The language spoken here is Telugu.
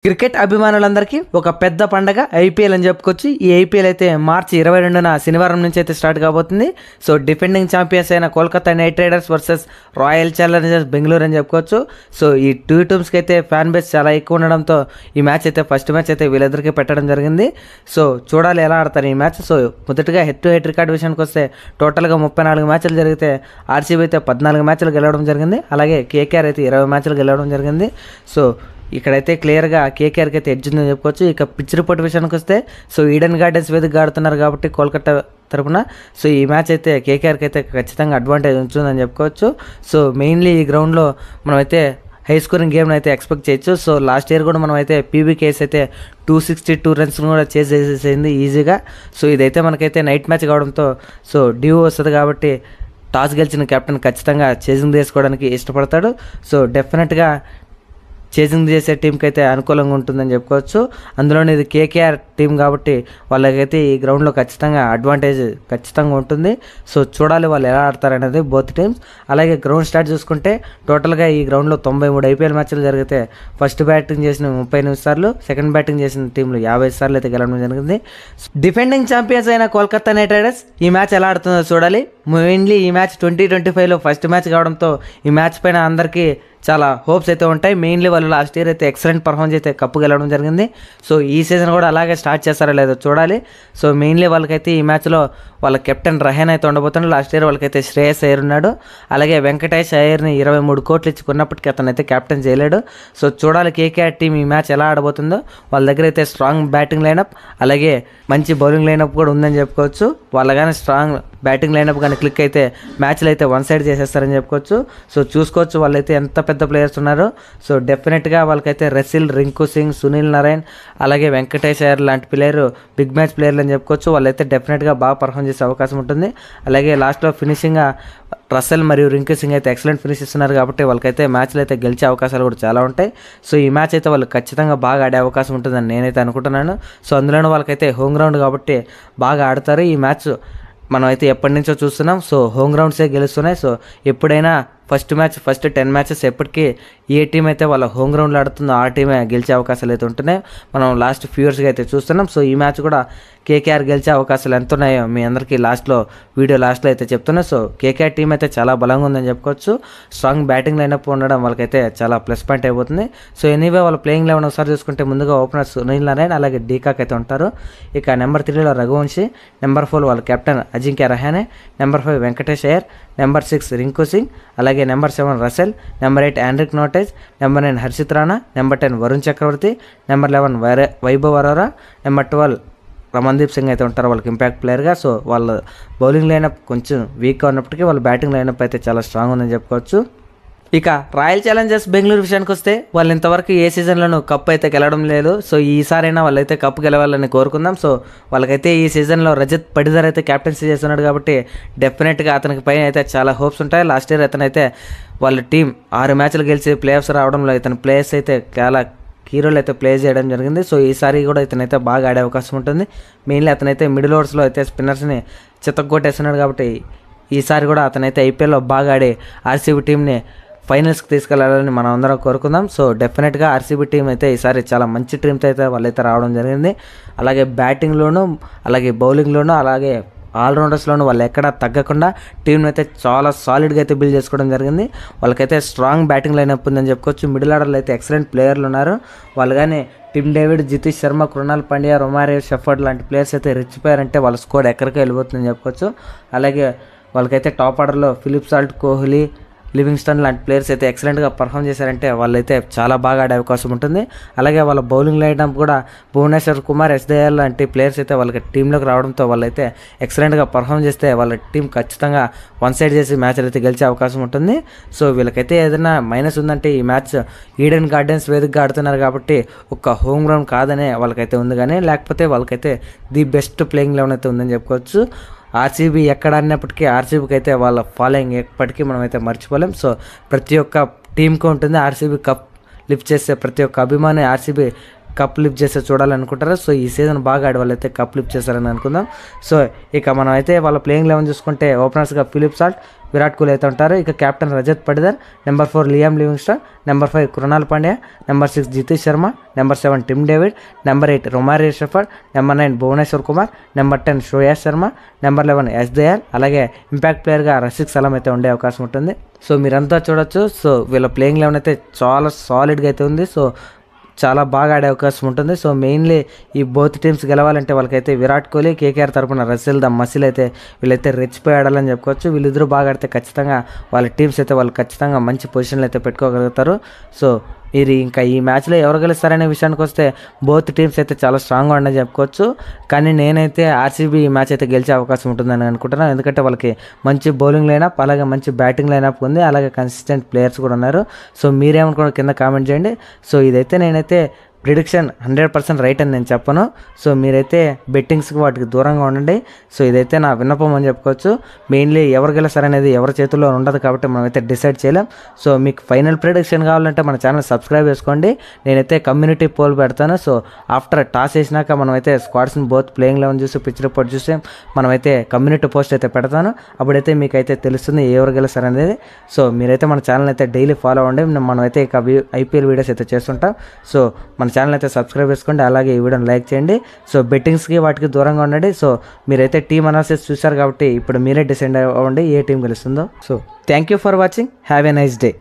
క్రికెట్ అభిమానులందరికీ ఒక పెద్ద పండగ ఐపీఎల్ అని చెప్పుకోవచ్చు. ఈ ఐపీఎల్ అయితే మార్చి 22న శనివారం నుంచి అయితే స్టార్ట్ కాబోతుంది. సో డిఫెండింగ్ ఛాంపియన్స్ అయిన Kolkata night riders versus royal Challengers Bengaluru అని చెప్పుకోవచ్చు. సో ఈ టూ టీమ్స్కి అయితే ఫ్యాన్ బేస్ చాలా ఎక్కువ ఉండడంతో ఈ మ్యాచ్ అయితే ఫస్ట్ మ్యాచ్ అయితే వీళ్ళిద్దరికీ పెట్టడం జరిగింది. సో చూడాలి ఎలా ఆడతారు ఈ మ్యాచ్. సో మొదటిగా హెడ్ టు హెడ్ రికార్డ్ విషయానికి వస్తే టోటల్గా 34 మ్యాచ్లు జరిగితే ఆర్సీబీ అయితే 14 మ్యాచ్లు గెలవడం జరిగింది. అలాగే కేకేఆర్ అయితే 20 మ్యాచ్లు గెలవడం జరిగింది. సో ఇక్కడైతే క్లియర్గా కేకేఆర్కి అయితే ఎడ్జ్ ఉందని చెప్పుకోవచ్చు. ఇక పిచ్ రిపోర్ట్ విషయానికి వస్తే సో ఈడెన్ గార్డెన్స్ వేదికగా ఆడుతున్నారు కాబట్టి కోల్కతా తరపున సో ఈ మ్యాచ్ అయితే కేకేఆర్కి అయితే ఖచ్చితంగా అడ్వాంటేజ్ ఉంటుందని చెప్పుకోవచ్చు. సో మెయిన్లీ ఈ గ్రౌండ్లో మనమైతే హై స్కోరింగ్ గేమ్ని అయితే ఎక్స్పెక్ట్ చేయొచ్చు. సో లాస్ట్ ఇయర్ కూడా మనం అయితే పీబీకేఎస్ అయితే 262 రన్స్ కూడా చేసేసేసింది ఈజీగా. సో ఇదైతే మనకైతే నైట్ మ్యాచ్ కావడంతో సో డ్యూ వస్తుంది కాబట్టి టాస్ గెలిచిన కెప్టెన్ ఖచ్చితంగా చేజింగ్ చేసుకోవడానికి ఇష్టపడతాడు. సో డెఫినెట్గా చేజింగ్ చేసే టీంకి అయితే అనుకూలంగా ఉంటుందని చెప్పుకోవచ్చు. అందులోనే ఇది కేకేఆర్ టీం కాబట్టి వాళ్ళకైతే ఈ గ్రౌండ్లో ఖచ్చితంగా అడ్వాంటేజ్ ఖచ్చితంగా ఉంటుంది. సో చూడాలి వాళ్ళు ఎలా ఆడతారనేది బోత్ టీమ్స్. అలాగే గ్రౌండ్ స్టార్ట్ చూసుకుంటే టోటల్గా ఈ గ్రౌండ్లో 93 ఐపీఎల్ మ్యాచ్లు జరిగితే ఫస్ట్ బ్యాటింగ్ చేసిన 38 సార్లు, సెకండ్ బ్యాటింగ్ చేసిన టీంలు 50 సార్లు అయితే గెలవడం జరిగింది. డిఫెండింగ్ ఛాంపియన్స్ అయిన కోల్కతా నైట్ రైడర్స్ ఈ మ్యాచ్ ఎలా ఆడుతుందో చూడాలి. మెయిన్లీ ఈ మ్యాచ్ 2025లో ఫస్ట్ మ్యాచ్ కావడంతో ఈ మ్యాచ్ పైన అందరికీ చాలా హోప్స్ అయితే ఉంటాయి. మెయిన్లీ వాళ్ళు లాస్ట్ ఇయర్ అయితే ఎక్సలెంట్ పర్ఫార్మెన్స్ అయితే కప్పు గెలవడం జరిగింది. సో ఈ సీజన్ కూడా అలాగే స్టార్ట్ చేస్తారో లేదో చూడాలి. సో మెయిన్లీ వాళ్ళకైతే ఈ మ్యాచ్లో వాళ్ళ కెప్టెన్ రహాన్ అయితే ఉండబోతున్నాడు. లాస్ట్ ఇయర్ వాళ్ళకైతే శ్రేయస్ అయ్యర్ ఉన్నాడు. అలాగే వెంకటేష్ అయ్యర్ని 23 కోట్లు ఇచ్చి కొన్నప్పటికీ అతనైతే కెప్టెన్ చేయలేడు. సో చూడాలి కేకేఆర్ టీం ఈ మ్యాచ్ ఎలా ఆడబోతుందో. వాళ్ళ దగ్గర అయితే స్ట్రాంగ్ బ్యాటింగ్ లైనప్ అలాగే మంచి బౌలింగ్ లైనప్ కూడా ఉందని చెప్పుకోవచ్చు. వాళ్ళ కానీ స్ట్రాంగ్ బ్యాటింగ్ లైనప్ కానీ క్లిక్ అయితే మ్యాచ్లు అయితే వన్ సైడ్ చేసేస్తారని చెప్పుకోవచ్చు. సో చూసుకోవచ్చు వాళ్ళైతే ఎంత పెద్ద ప్లేయర్స్ ఉన్నారు. సో డెఫినెట్గా వాళ్ళకైతే రసిల్, రింకు సింగ్, సునీల్ నారాయణ్ అలాగే వెంకటేష్ అయ్యర్ లాంటి ప్లేయర్ బిగ్ మ్యాచ్ ప్లేయర్లు అని చెప్పుకోవచ్చు. వాళ్ళైతే డెఫినెట్గా బాగా పర్ఫామ్ చేసే అవకాశం ఉంటుంది. అలాగే లాస్ట్లో ఫినిషింగ్గా రసెల్ మరియు రింకు సింగ్ అయితే ఎక్సలెంట్ ఫినిష్ ఇస్తున్నారు కాబట్టి వాళ్ళకైతే మ్యాచ్లు అయితే గెలిచే అవకాశాలు కూడా చాలా ఉంటాయి. సో ఈ మ్యాచ్ అయితే వాళ్ళు ఖచ్చితంగా బాగా ఆడే అవకాశం ఉంటుందని నేనైతే అనుకుంటున్నాను. సో అందులోనూ వాళ్ళకైతే హోమ్ గ్రౌండ్ కాబట్టి బాగా ఆడతారు. ఈ మ్యాచ్ మనం అయితే ఎప్పటి నుంచో చూస్తున్నాం. సో హోమ్ గ్రౌండ్సే గెలుస్తున్నాయి. సో ఎప్పుడైనా ఫస్ట్ 10 మ్యాచెస్ ఎప్పటికీ ఏ టీం అయితే వాళ్ళ హోమ్ గ్రౌండ్లో ఆడుతుందో ఆ టీమే గెలిచే అవకాశాలు అయితే ఉంటున్నాయి. మనం లాస్ట్ ఫ్యూ ఇయర్స్గా అయితే చూస్తున్నాం. సో ఈ మ్యాచ్ కూడా కేకేఆర్ గెలిచే అవకాశాలు ఎంత ఉన్నాయో మీ అందరికీ వీడియో లాస్ట్లో అయితే చెప్తున్నాను. సో కేకేఆర్ టీం అయితే చాలా బలంగా ఉందని చెప్పుకోవచ్చు. స్ట్రాంగ్ బ్యాటింగ్ లైనప్ ఉండడం వాళ్ళకైతే చాలా ప్లస్ పాయింట్ అయిపోతుంది. సో ఎనీవే వాళ్ళ ప్లేయింగ్ లెవెన్ ఒకసారి చూసుకుంటే ముందుగా ఓపెనర్ సునీల్ నారాయణ్ అలాగే డీకాక్ అయితే ఉంటారు. ఇక నెంబర్ 3లో రఘువంశీ, నెంబర్ 4 వాళ్ళ captain Ajinkya Rahane, number 5 Venkatesh Iyer, number 6 Rinku Singh అలాగే number 7 Russell, number 8 Anrich Nortje, number 9 Harshit Rana, number 10 Varun Chakravarthy, number 11 Vaibhav Arora, number 12 Ramandeep Singh అయితే ఉంటారు వాళ్ళకి ఇంపాక్ట్ ప్లేయర్గా. సో వాళ్ళ బౌలింగ్ లైనప్ కొంచెం వీక్గా ఉన్నప్పటికీ వాళ్ళ బ్యాటింగ్ లైనప్ అయితే చాలా స్ట్రాంగ్ ఉందని చెప్పుకోవచ్చు. ఇక రాయల్ ఛాలెంజర్స్ బెంగళూరు విషయానికి వస్తే వాళ్ళు ఇంతవరకు ఏ సీజన్లోనూ కప్ అయితే గెలవడం లేదు. సో ఈసారైనా వాళ్ళైతే కప్ గెలవాలని కోరుకుందాం. సో వాళ్ళకైతే ఈ సీజన్లో రజత్ పడిదర్ అయితే క్యాప్టెన్సీ చేస్తున్నాడు కాబట్టి డెఫినెట్గా అతనికి పైన అయితే చాలా హోప్స్ ఉంటాయి. లాస్ట్ ఇయర్ అతనైతే వాళ్ళ టీం 6 మ్యాచ్లు గెలిచి ప్లే ఆఫ్స్ రావడంలో ఇతని ప్లేయర్స్ అయితే చాలా కీ రోల్ అయితే ప్లే చేయడం జరిగింది. సో ఈసారి కూడా ఇతనైతే బాగా ఆడే అవకాశం ఉంటుంది. మెయిన్లీ అతనైతే మిడిల్ ఓవర్స్లో అయితే స్పిన్నర్స్ని చితక్కొట్టేస్తున్నాడు కాబట్టి ఈసారి కూడా అతనైతే ఐపీఎల్లో బాగా ఆడే ఆర్సీబీ టీంని ఫైనల్స్కి తీసుకెళ్లాలని మనం అందరం కోరుకుందాం. సో డెఫినెట్గా ఆర్సీబీ టీం అయితే ఈసారి చాలా మంచి టీంతో అయితే వాళ్ళైతే రావడం జరిగింది. అలాగే బ్యాటింగ్లోనూ అలాగే బౌలింగ్లోనూ అలాగే ఆల్రౌండర్స్లోనూ వాళ్ళు ఎక్కడా తగ్గకుండా టీంని అయితే చాలా సాలిడ్గా అయితే బిల్డ్ చేసుకోవడం జరిగింది. వాళ్ళకైతే స్ట్రాంగ్ బ్యాటింగ్ లైనప్ ఉందని చెప్పుకోవచ్చు. మిడిల్ ఆర్డర్లో అయితే ఎక్సలెంట్ ప్లేయర్లు ఉన్నారు. వాళ్ళు కానీ Tim David, Jitesh Sharma, Krunal Pandya, Romario, Shepherd లాంటి ప్లేయర్స్ అయితే రెచ్చిపోయారంటే వాళ్ళ స్కోర్ ఎక్కడికి వెళ్ళిపోతుందని చెప్పుకోవచ్చు. అలాగే వాళ్ళకైతే టాప్ ఆర్డర్లో ఫిలిప్ సాల్ట్, కోహ్లీ, లివింగ్స్టన్ లాంటి ప్లేయర్స్ అయితే ఎక్సలెంట్గా పర్ఫామ్ చేశారంటే వాళ్ళైతే చాలా బాగా ఆడే అవకాశం ఉంటుంది. అలాగే వాళ్ళ బౌలింగ్ లైనప్ కూడా భువనేశ్వర్ కుమార్, ఎస్ దయాల్ లాంటి ప్లేయర్స్ అయితే వాళ్ళకి టీంలోకి రావడంతో వాళ్ళైతే ఎక్సలెంట్గా పర్ఫామ్ చేస్తే వాళ్ళ టీం ఖచ్చితంగా వన్ సైడ్ చేసి మ్యాచ్లు అయితే గెలిచే అవకాశం ఉంటుంది. సో వీళ్ళకైతే ఏదైనా మైనస్ ఉందంటే ఈ మ్యాచ్ ఈడెన్ గార్డెన్స్ వేదికగా ఆడుతున్నారు కాబట్టి ఒక హోమ్ గ్రౌండ్ కాదనే వాళ్ళకైతే ఉంది. కానీ లేకపోతే వాళ్ళకైతే ది బెస్ట్ ప్లేయింగ్ లెవెన్ అయితే ఉందని చెప్పుకోవచ్చు. ఆర్సీబీ ఎక్కడ ఆడినప్పటికీ ఆర్సీబీకి అయితే వాళ్ళ ఫాలోయింగ్ ఎప్పటికీ మనం అయితే మర్చిపోలేం. సో ప్రతి ఒక్క టీంకి ఉంటుంది. ఆర్సీబీ కప్ లిఫ్ట్ చేసే ప్రతి ఒక్క అభిమాని ఆర్సీబీ కప్ లిఫ్ట్ చేస్తే చూడాలనుకుంటారు. సో ఈ సీజన్ బాగా ఆడే వాళ్ళైతే కప్ లిఫ్ట్ చేస్తారని అనుకుందాం. సో ఇక మనం అయితే వాళ్ళ ప్లేయింగ్ 11 చూసుకుంటే ఓపెనర్స్గా ఫిలిప్ సాల్ట్, విరాట్ కోహ్లీ అయితే ఉంటారు. ఇక captain Rajat Patidar, number 4 Liam Livingstone, number 5 Krunal Pandya, number 6 Jitesh Sharma, number 7 Tim David, number 8 Romario Shepherd, number 9 Bhuvneshwar Kumar, number 10 Shreyas Sharma, number 11 S Dayal, అలాగే ఇంపాక్ట్ ప్లేయర్గా రషీద్ సలాం అయితే ఉండే అవకాశం ఉంటుంది. సో మీరంతా చూడొచ్చు. సో వీళ్ళ ప్లేయింగ్ 11 అయితే చాలా సాలిడ్గా అయితే ఉంది. సో చాలా బాగా ఆడే అవకాశం ఉంటుంది. సో మెయిన్లీ ఈ బోత్ టీమ్స్ గెలవాలంటే వాళ్ళకైతే విరాట్ కోహ్లీ, కేకేఆర్ తరపున రసెల్ ద మసిల్ అయితే వీళ్ళైతే రెచ్చిపోయి ఆడాలని చెప్పుకోవచ్చు. వీళ్ళిద్దరూ బాగా ఆడితే ఖచ్చితంగా వాళ్ళ టీమ్స్ అయితే వాళ్ళు ఖచ్చితంగా మంచి పొజిషన్లు అయితే పెట్టుకోగలుగుతారు. సో మీరు ఇంకా ఈ మ్యాచ్లో ఎవరు గెలుస్తారనే విషయానికి వస్తే బోత్ టీమ్స్ అయితే చాలా స్ట్రాంగ్గా ఉండని చెప్పుకోవచ్చు. కానీ నేనైతే ఆర్సీబీ ఈ మ్యాచ్ అయితే గెలిచే అవకాశం ఉంటుందని అనుకుంటున్నాను. ఎందుకంటే వాళ్ళకి మంచి బౌలింగ్ లైనప్, అలాగే మంచి బ్యాటింగ్ లైనప్ ఉంది, అలాగే కన్సిస్టెంట్ ప్లేయర్స్ కూడా ఉన్నారు. సో మీరేమనుకున్న కింద కామెంట్ చేయండి. సో ఇదైతే నేనైతే ప్రిడిక్షన్ 100% రైట్ అని నేను చెప్పను. సో మీరైతే బెట్టింగ్స్కి వాటికి దూరంగా ఉండండి. సో ఇదైతే నా విన్నపం అని చెప్పుకోవచ్చు. మెయిన్లీ ఎవరు గెలుస్తారనేది ఎవరి చేతుల్లో ఉండదు కాబట్టి మనమైతే డిసైడ్ చేయలేం. సో మీకు ఫైనల్ ప్రిడిక్షన్ కావాలంటే మన ఛానల్ సబ్స్క్రైబ్ చేసుకోండి. నేనైతే కమ్యూనిటీ పోల్ పెడతాను. సో ఆఫ్టర్ టాస్ వేసినాక మనమైతే స్క్వాడ్స్ని బోత్ ప్లేయింగ్ 11 చూసి పిచ్ రిపోర్ట్ చూసి మనమైతే కమ్యూనిటీ పోస్ట్ అయితే పెడతాను. అప్పుడైతే మీకైతే తెలుస్తుంది ఎవరు గెలుస్తారనేది. సో మీరైతే మన ఛానల్ అయితే డైలీ ఫాలో అవ్వండి. మనమైతే ఇక ఐపీఎల్ వీడియోస్ అయితే చేస్తుంటాం. సో మన ఛానల్ అయితే సబ్స్క్రైబ్ చేసుకోండి, అలాగే ఈ వీడియోని లైక్ చేయండి. సో బెట్టింగ్స్కి వాటికి దూరంగా ఉండండి. సో మీరైతే టీమ్ అనాలిసిస్ చూశారు కాబట్టి ఇప్పుడు మీరే డిసైడ్ అవ్వండి ఏ టీం గెలుస్తుందో. So thank you for watching. Have a nice day.